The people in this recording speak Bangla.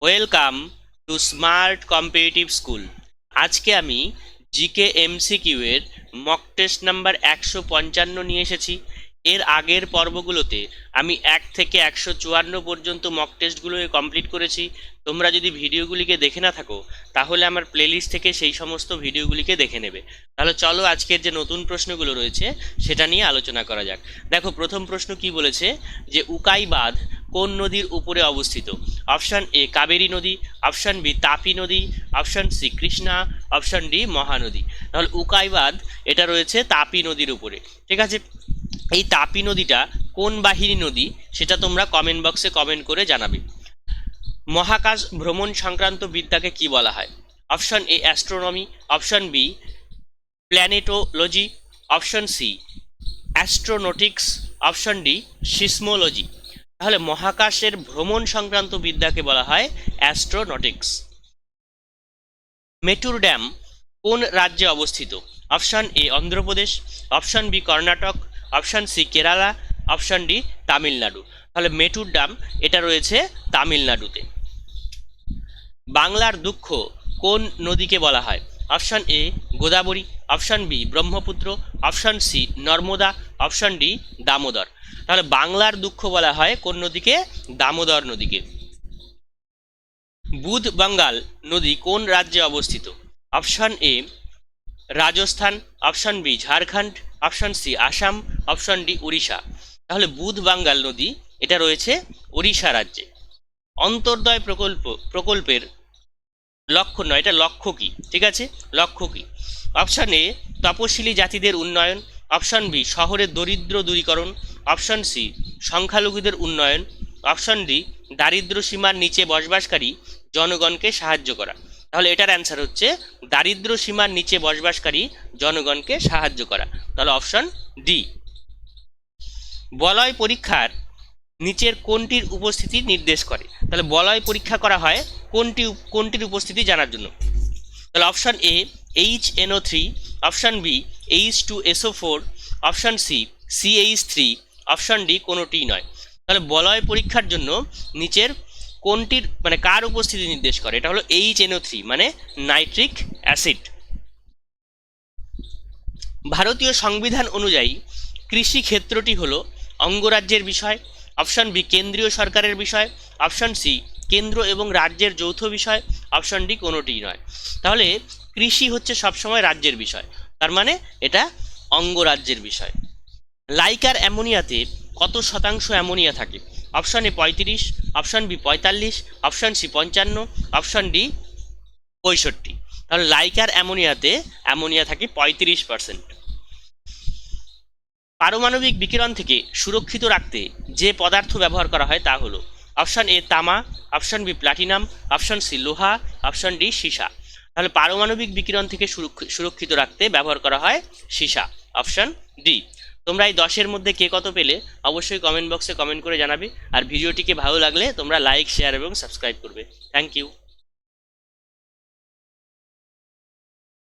Welcome to smart competitive school. আজকে আমি জিকে এমসিকিউ এর মক টেস্ট নাম্বার 155 নিয়ে এসেছি। এর আগের পর্বগুলোতে আমি 1 থেকে 154 পর্যন্ত মক টেস্টগুলো কমপ্লিট করেছি। তোমরা যদি ভিডিওগুলিকে দেখে না থাকো তাহলে আমার প্লেলিস্ট থেকে সেই সমস্ত ভিডিওগুলিকে দেখে নেবে। তাহলে চলো আজকের যে নতুন প্রশ্নগুলো রয়েছে সেটা নিয়ে আলোচনা করা যাক। দেখো, প্রথম প্রশ্ন কি বলেছে যে উকাই বাঁধ কোন নদীর উপরে অবস্থিত? অপশন এ কাবেরী নদী, অপশন বি তাপি নদী, option C Krishna, option D Mahanadi. তাহলে উকাই বাঁধ এটা রয়েছে তাপি নদীর উপরে। ঠিক আছে, এই তাপি নদীটা কোন বাহিনী নদী সেটা তোমরা কমেন্ট বক্সে কমেন্ট করে জানাবে। মহাকাশ ভ্রমণ সংক্রান্ত বিদ্যাকে কি বলা হয়? Option A astronomy, option B planetology, option C astronautics, option D seismology. তাহলে মহাকাশের ভ্রমণ সংক্রান্ত বিদ্যাকে বলা হয় অ্যাস্ট্রোনটিক্স। মেটুর ড্যাম কোন রাজ্যে অবস্থিত? Option A Andhra Pradesh, option B Karnataka, option C Kerala, option D Tamil Nadu. তাহলে মেটুর ড্যাম এটা রয়েছে তামিলনাড়ুতে। বাংলার দুঃখ কোন নদীকে বলা হয়? Option A Godavari, option B Brahmaputra, option C Narmada, option D Damodar. তাহলে বাংলার দুঃখ বলা হয় কোন নদীকে? দামোদর নদীকে। বুধ বাঙ্গাল নদী কোন রাজ্যে অবস্থিত? Option A Rajasthan, option B Jharkhand, option C Assam, option D Orissa. তাহলে বুধ বাঙ্গাল নদী এটা রয়েছে উড়িষ্যা রাজ্যে। অন্তর্দয় প্রকল্পের লক্ষ্য নয়, এটা লক্ষ্য কি? ঠিক আছে, লক্ষ্য কি? অপশন এ তপশিলি জাতিদের উন্নয়ন, অপশন বি শহরের দরিদ্র দূরীকরণ, অপশন সি সংখ্যালঘুদের উন্নয়ন, অপশন ডি দারিদ্র্য সীমার নিচে বসবাসকারী জনগণকে সাহায্য করা। তাহলে এটার অ্যান্সার হচ্ছে দারিদ্র্য সীমার নিচে বসবাসকারী জনগণকে সাহায্য করা। তাহলে অপশন ডি। বলয় পরীক্ষার নিচের কোনটির উপস্থিতি নির্দেশ করে? তাহলে বলয় পরীক্ষা করা হয় কোনটির উপস্থিতি জানার জন্য। তাহলে option A HNO3, option B H2SO4, option C CH3, option D কোনোটিই নয়। তাহলে বলয় পরীক্ষার জন্য নিচের কোনটির মানে কার উপস্থিতি নির্দেশ করে? এটা হলো HNO3 মানে নাইট্রিক অ্যাসিড। ভারতীয় সংবিধান অনুযায়ী কৃষি ক্ষেত্রটি হলো অঙ্গরাজ্যের বিষয়, অপশন বি কেন্দ্রীয় সরকারের বিষয়, অপশন সি কেন্দ্র এবং রাজ্যের যৌথ বিষয়, অপশন ডি কোনোটিই নয়। তাহলে কৃষি হচ্ছে সবসময় রাজ্যের বিষয়, তার মানে এটা অঙ্গরাজ্যের বিষয়। লাইকার অ্যামোনিয়াতে কত শতাংশ অ্যামোনিয়া থাকে? Option A 35, option B 45, option C 55, option D 65। তাহলে লাইকার অ্যামোনিয়াতে অ্যামোনিয়া থাকে 35%। পারমাণবিক বিকিরণ থেকে সুরক্ষিত রাখতে যে পদার্থ ব্যবহার করা হয় তা হলো অপশন এ তামা, option B platinum, option C লোহা, অপশন ডি সীসা। তাহলে পারমাণবিক বিকিরণ থেকে সুরক্ষিত রাখতে ব্যবহার করা হয় সীসা, অপশন ডি। তোমরা এই 10-এর মধ্যে কে কত পেলে অবশ্যই কমেন্ট বক্সে কমেন্ট করে জানাবে। আর ভিডিওটিকে ভালো লাগলে তোমরা লাইক, শেয়ার এবং সাবস্ক্রাইব করবে। Thank you.